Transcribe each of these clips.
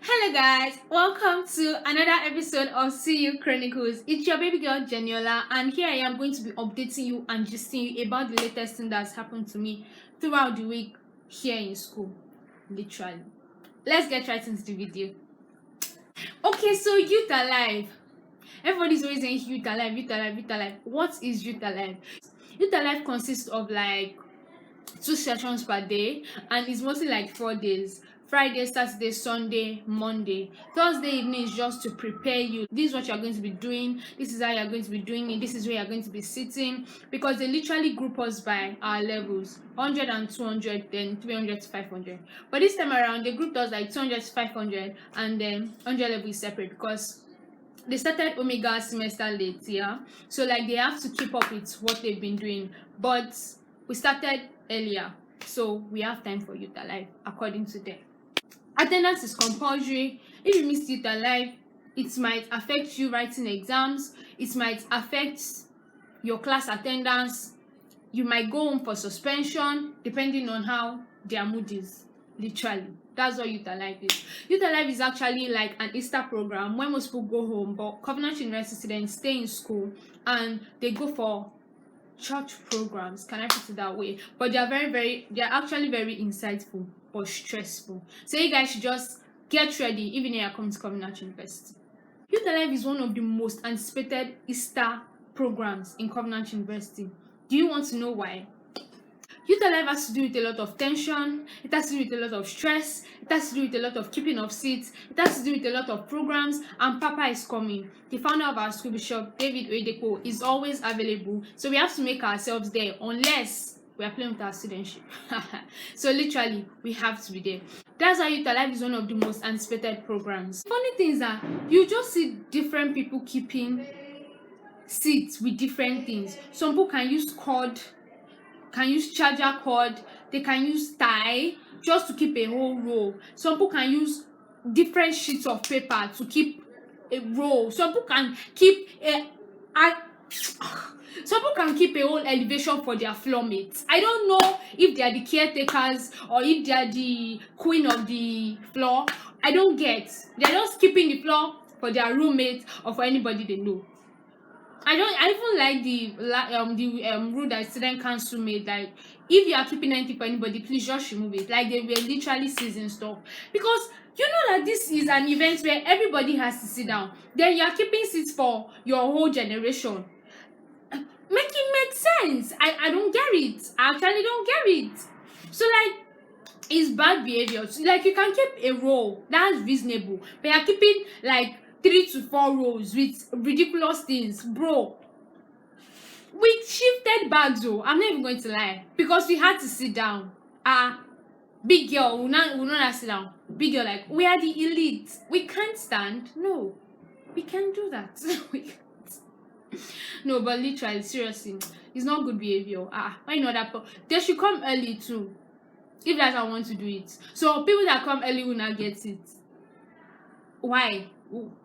Hello guys, welcome to another episode of See You Chronicles. It's your baby girl Geniola, and here I am going to be updating you and gisting you about the latest thing that's happened to me throughout the week here in school. Literally. Let's get right into the video. Okay, so Youth Alive. Everybody's always saying Youth Alive, Youth Alive, Youth Alive. What is Youth Alive? Youth Alive consists of like 2 sessions per day, and it's mostly like 4 days: Friday, Saturday, Sunday, Monday. Thursday evening is just to prepare you. This is what you're going to be doing, this is how you're going to be doing it, this is where you're going to be sitting, because they literally group us by our levels: 100 and 200, then 300 to 500. But this time around they grouped us like 200 to 500, and then 100 level is separate because they started Omega semester late, yeah, so like they have to keep up with what they've been doing, but we started earlier, so we have time for Youth Alive according to them. Attendance is compulsory. If you miss Youth Alive, it might affect you writing exams, it might affect your class attendance, you might go home for suspension depending on how their mood is. Literally, that's what Youth Alive is. Youth Alive is actually like an Easter program when most people go home, but Covenant University students stay in school and they go for church programs. Can I put it that way? But they are actually very insightful but stressful. So you guys should just get ready even if you are coming to Covenant University. Youth Alive is one of the most anticipated Easter programs in Covenant University. Do you want to know why? Youth Alive has to do with a lot of tension, it has to do with a lot of stress, it has to do with a lot of keeping of seats, it has to do with a lot of programs, and Papa is coming. The founder of our school, Bishop David Oyedepo, is always available, so we have to make ourselves there unless we are playing with our studentship. So literally, we have to be there. That's why Youth Alive is one of the most anticipated programs. Funny things are, you just see different people keeping seats with different things. Some people can use cord, can use charger cord, they can use tie just to keep a whole row. Some people can use different sheets of paper to keep a row. Some people can keep some people can keep a whole elevation for their floor mates. I don't know if they are the caretakers or if they are the queen of the floor. I don't get. They're just keeping the floor for their roommates or for anybody they know. I even like the rule that student council made, like if you are keeping anything for anybody, please just remove it. Like they were literally seizing stuff, because you know that this is an event where everybody has to sit down, then you are keeping seats for your whole generation. Make it make sense. I don't get it. I actually don't get it. So like, it's bad behavior. Like you can keep a row, that's reasonable, but you're keeping like 3 to 4 rows with ridiculous things, bro. We shifted bags though, I'm not even going to lie, because we had to sit down. Big girl will not sit down. Big girl, like, we are the elite, we can't stand. No, we can't do that. We can't. No, but literally, seriously, it's not good behavior. Why not that? They should come early too, if that's how I want to do it. So people that come early will not get it. Why?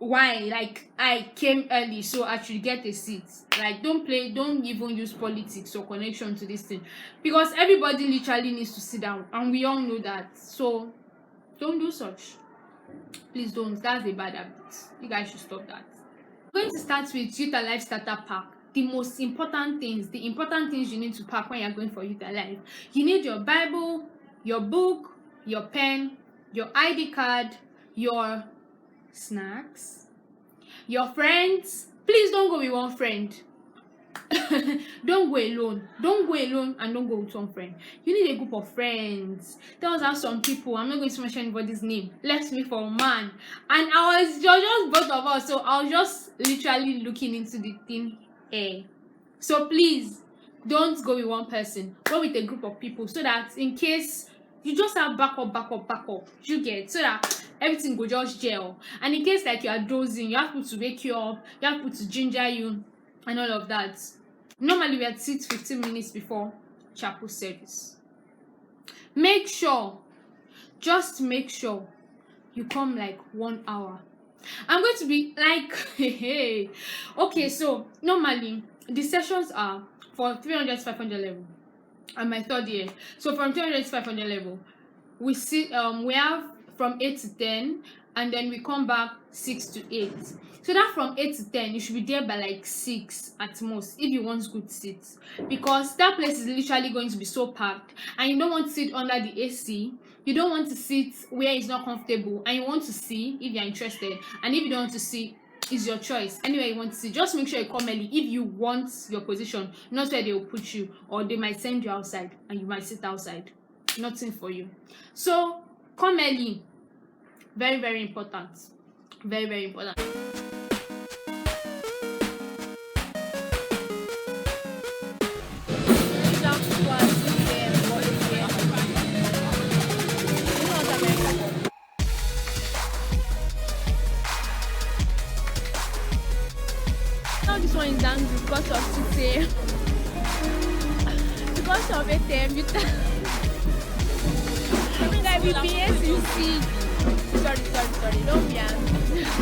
Like, I came early, so I should get a seat. Like, don't even use politics or connection to this thing, because everybody literally needs to sit down, and we all know that. So don't do such, please don't. That's a bad habit. You guys should stop that. I'm going to start with Youth Alive starter pack. The important things you need to pack when you're going for Youth Alive: you need your Bible, your book, your pen, your ID card, your snacks, your friends. Please don't go with one friend. Don't go alone, and don't go with one friend. You need a group of friends. There was how some people, I'm not going to mention anybody's name, left me for a man, and I was just both of us, so I was just literally looking into the thin air. So please don't go with one person, go with a group of people, so that in case you just have backup, you get, so that everything go just gel. And in case like you are dozing, you have people to wake you up, you have people to ginger you and all of that. Normally we had sit 15 minutes before chapel service. Just make sure you come like 1 hour. I'm going to be like, hey. Okay, so normally the sessions are for 300 to 500 level and my third year. So from 300 to 500 level, we have from 8 to 10, and then we come back 6 to 8. So that from 8 to 10, you should be there by like 6 at most if you want good seats, because that place is literally going to be so packed, and you don't want to sit under the AC. You don't want to sit where it's not comfortable, and you want to see if you're interested. And if you don't want to see, it's your choice. Anywhere you want to see, just make sure you come early if you want your position, not where they will put you, or they might send you outside and you might sit outside. Nothing for you. So come early. Very, very important. Very, very important. Now this one is angry because of 6 a.m. Because of 8 a.m. you like BPS, you see. Sorry, don't be angry.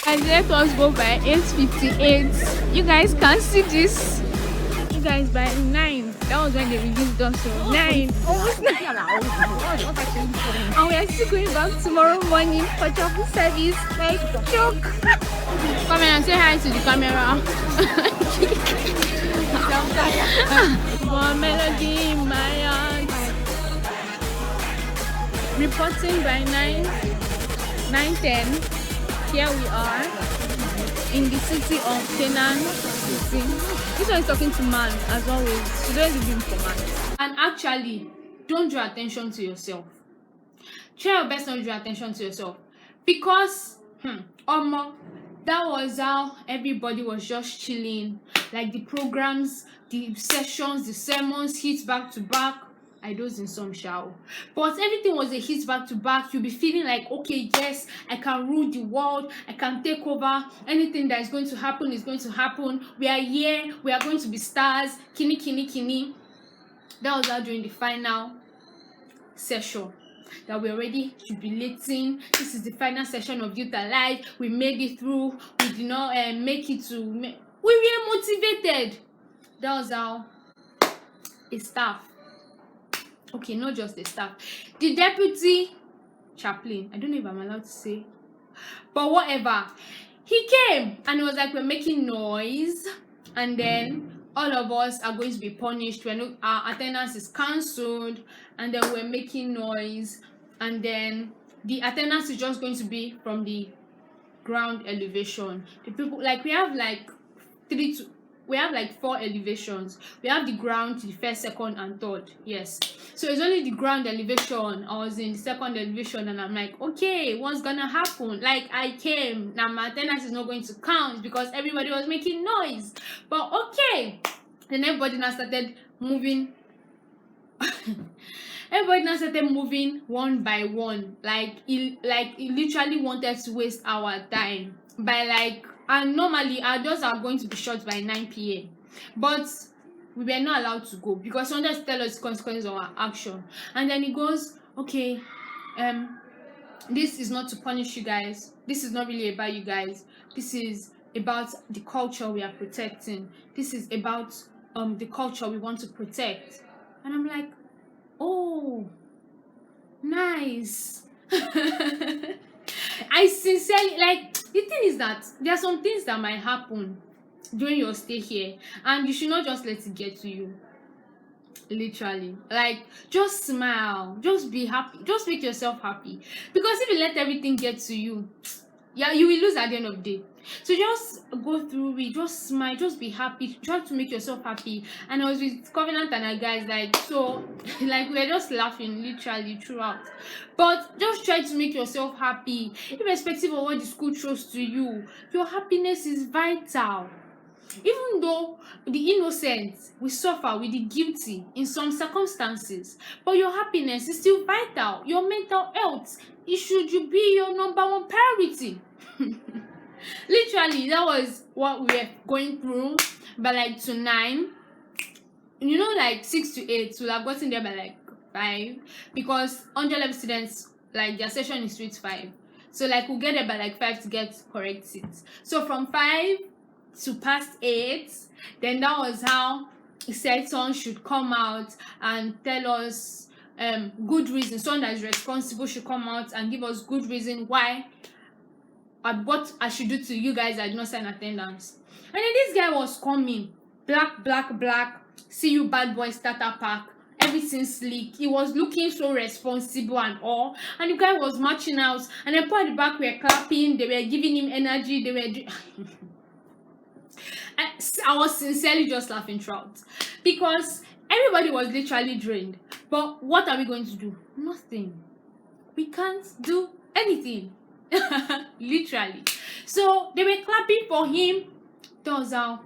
And let us go by 8:58. You guys can see this. You guys by 9. That was when they released us. So 9, almost 9. And we are still going back tomorrow morning for chapel service. Like joke. Come and say hi to the camera. One melody in my heart. Reporting by 9:10. Here we are in the city of Tenan. This one is talking to man, as always. She don't even for man. And actually, don't draw attention to yourself. Try your best not to draw attention to yourself, because that was how everybody was just chilling. Like the programs, the sessions, the sermons hit back to back. I dozed in some shower, but everything was a hit back to back. You'll be feeling like, okay, yes, I can rule the world, I can take over. Anything that is going to happen is going to happen. We are here, we are going to be stars. Kini. That was how during the final session that we're already jubilating. This is the final session of Youth Alive. We made it through. We did not make it to. We were motivated. That was how a staff. Okay, not just the staff. The deputy chaplain. I don't know if I'm allowed to say, but whatever. He came and it was like, we're making noise, and then all of us are going to be punished when our attendance is cancelled, and then we're making noise, and then the attendance is just going to be from the ground elevation. The people, like, we have like 4 elevations. We have the ground, the first, second, and third. Yes. So it's only the ground elevation. I was in the second elevation, and I'm like, okay, what's gonna happen? Like, I came. Now my attendance is not going to count because everybody was making noise. But okay. Then everybody now started moving. Everybody now started moving one by one. Like it literally wanted to waste our time by like. And normally our doors are going to be shut by 9 p.m. But we were not allowed to go because he wanted to tell us the consequences of our action. And then he goes, okay, this is not to punish you guys. This is not really about you guys. This is about the culture we are protecting. This is about the culture we want to protect. And I'm like, oh, nice. I sincerely, like, the thing is that there are some things that might happen during your stay here, and you should not just let it get to you. Literally, like, just smile, just be happy, just make yourself happy, because if you let everything get to you, yeah, you will lose at the end of the day. So just go through it, just smile, just be happy, try to make yourself happy. And I was with Covenant and our guys, like, so like we were just laughing literally throughout. But just try to make yourself happy, irrespective of what the school throws to you. Your happiness is vital. Even though the innocent will suffer with the guilty in some circumstances, but your happiness is still vital. Your mental health, it should be your number one priority. Literally, that was what we were going through. But like to 9, you know, like 6 to 8, we'll have gotten there by like 5, because 100 level students, like their session is 3 to 5. So like we'll get there by like 5 to get correct seats. So from 5 to past 8, then that was how he said someone should come out and tell us good reason. Someone that is responsible should come out and give us good reason why, what I should do to you guys that did not sign attendance. And then this guy was coming, black, see you bad boy starter pack, everything sleek. He was looking so responsible and all. And the guy was marching out, and then people at the back were clapping, they were giving him energy, they were I was sincerely just laughing throughout because everybody was literally drained. But what are we going to do? Nothing. We can't do anything. Literally. So they were clapping for him. Turns out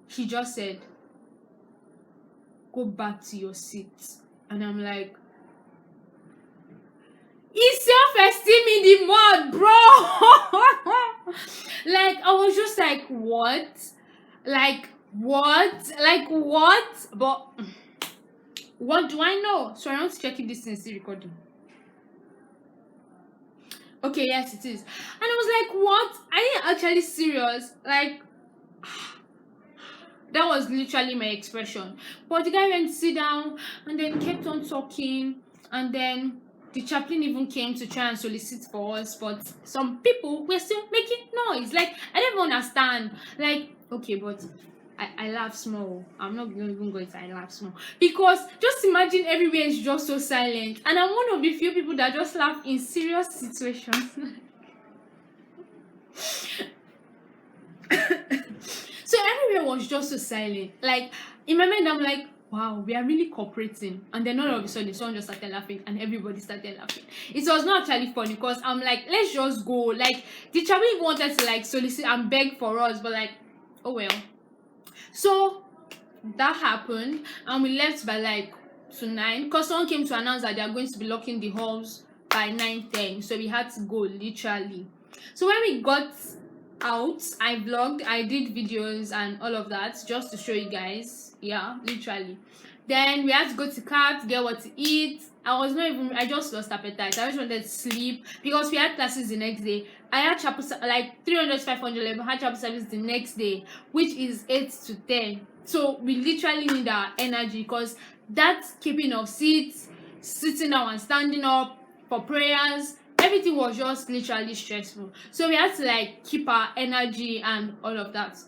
he just said, go back to your seat. And I'm like, it's self-esteem in the mud, bro. Like, I was just like, what? Like what? But what do I know? So I want to check if this thing is still recording. Okay, yes it is. And I was like, what? Are you actually serious? Like, that was literally my expression. But the guy went to sit down and then kept on talking, and then the chaplain even came to try and solicit for us, but some people were still making noise. Like, I don't even understand. Like, okay, but I laugh small. I'm not even going to laugh small. Because just imagine everywhere is just so silent. And I'm one of the few people that just laugh in serious situations. So everywhere was just so silent. Like, in my mind, I'm like, wow, we are really cooperating. And then all of a sudden, someone just started laughing and everybody started laughing. It was not actually funny because I'm like, let's just go. Like, the chaplain even wanted to like solicit and beg for us, but like, oh well. So that happened and we left by like to 9 because someone came to announce that they are going to be locking the halls by 9:10. So we had to go literally. So when we got out, I vlogged, I did videos and all of that just to show you guys. Yeah, literally. Then we had to go to car to get what to eat. I just lost appetite. I just wanted to sleep because we had classes the next day. I had chapel like 300 500 level, had chapel service the next day, which is 8 to 10. So we literally need our energy because that keeping of seats, sitting down and standing up for prayers, everything was just literally stressful. So we had to like keep our energy and all of that.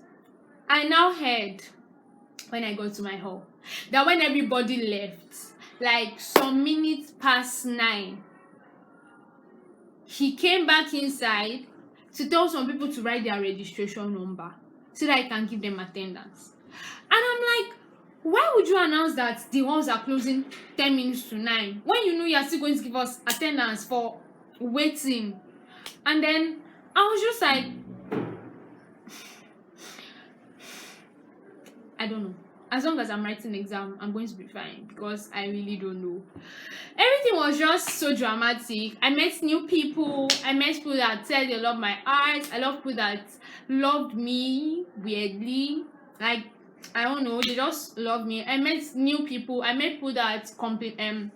I now heard when I got to my hall that when everybody left, like some minutes past 9, he came back inside to tell some people to write their registration number so that I can give them attendance. And I'm like, why would you announce that the halls are closing 10 minutes to 9 when you know you're still going to give us attendance for waiting? And then I was just like, I don't know. As long as I'm writing exam, I'm going to be fine because I really don't know. Everything was just so dramatic. I met new people. I met people that said they love my art. I love people that loved me weirdly. Like, I don't know, they just love me. I met new people. I met people that commented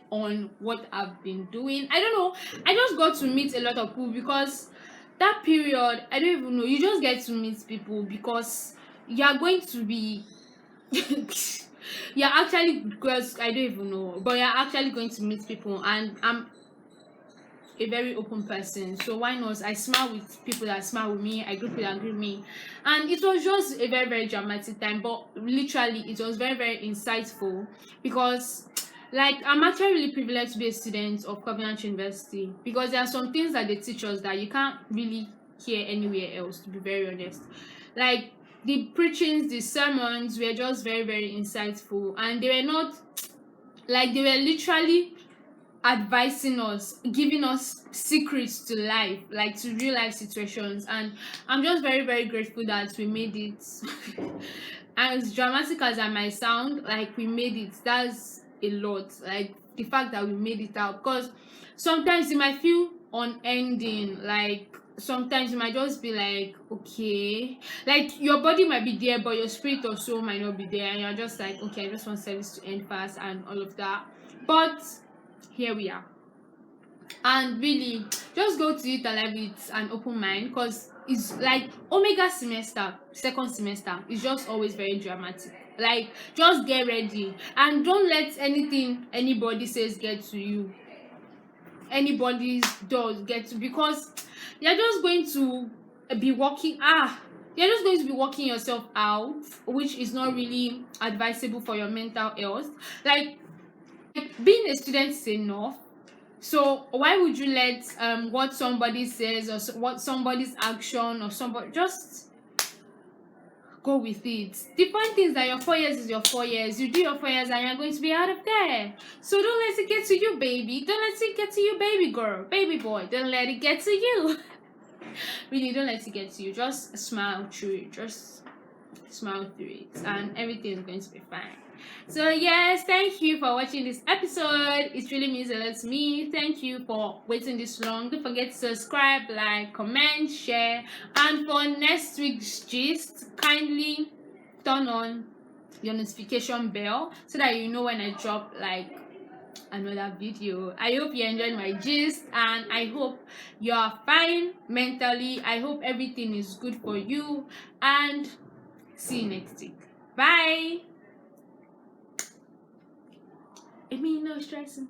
on what I've been doing. I don't know. I just got to meet a lot of people because that period, I don't even know. You just get to meet people because you are going to be you're actually, because I don't even know, but you're actually going to meet people, and I'm a very open person, so why not? I smile with people that smile with me, I greet people that greet me, and it was just a very, very dramatic time, but literally it was very, very insightful because like I'm actually really privileged to be a student of Covenant University because there are some things that they teach us that you can't really hear anywhere else, to be very honest. Like the preachings, the sermons were just very, very insightful, and they were not like, they were literally advising us, giving us secrets to life, like to real life situations, and I'm just very, very grateful that we made it. As dramatic as I might sound, like we made it, that's a lot. Like the fact that we made it out, because sometimes it might feel unending, like sometimes it might just be like, okay, like your body might be there but your spirit or soul might not be there, and you're just like, okay, I just want service to end fast and all of that, but here we are. And really just go to it alive with an open mind, because is like omega semester, second semester is just always very dramatic. Like, just get ready and don't let anything anybody says get to you, anybody's does get to, because you're just going to be working you're just going to be working yourself out, which is not really advisable for your mental health. Like, being a student is enough, so why would you let what somebody says or what somebody's action or somebody, just go with it. The point is that your 4 years is your 4 years. You do your 4 years and you're going to be out of there. So don't let it get to you, baby. Don't let it get to you, baby girl, baby boy. Don't let it get to you. Really, don't let it get to you. Just smile through it. Just smile through it, and everything is going to be fine. So yes, thank you for watching this episode. It really means a lot to me. Thank you for waiting this long. Don't forget to subscribe, like, comment, share, and for next week's gist, kindly turn on your notification bell so that you know when I drop like another video. I hope you enjoyed my gist, and I hope you are fine mentally. I hope everything is good for you, and see you next week. Bye. I mean, no stressing.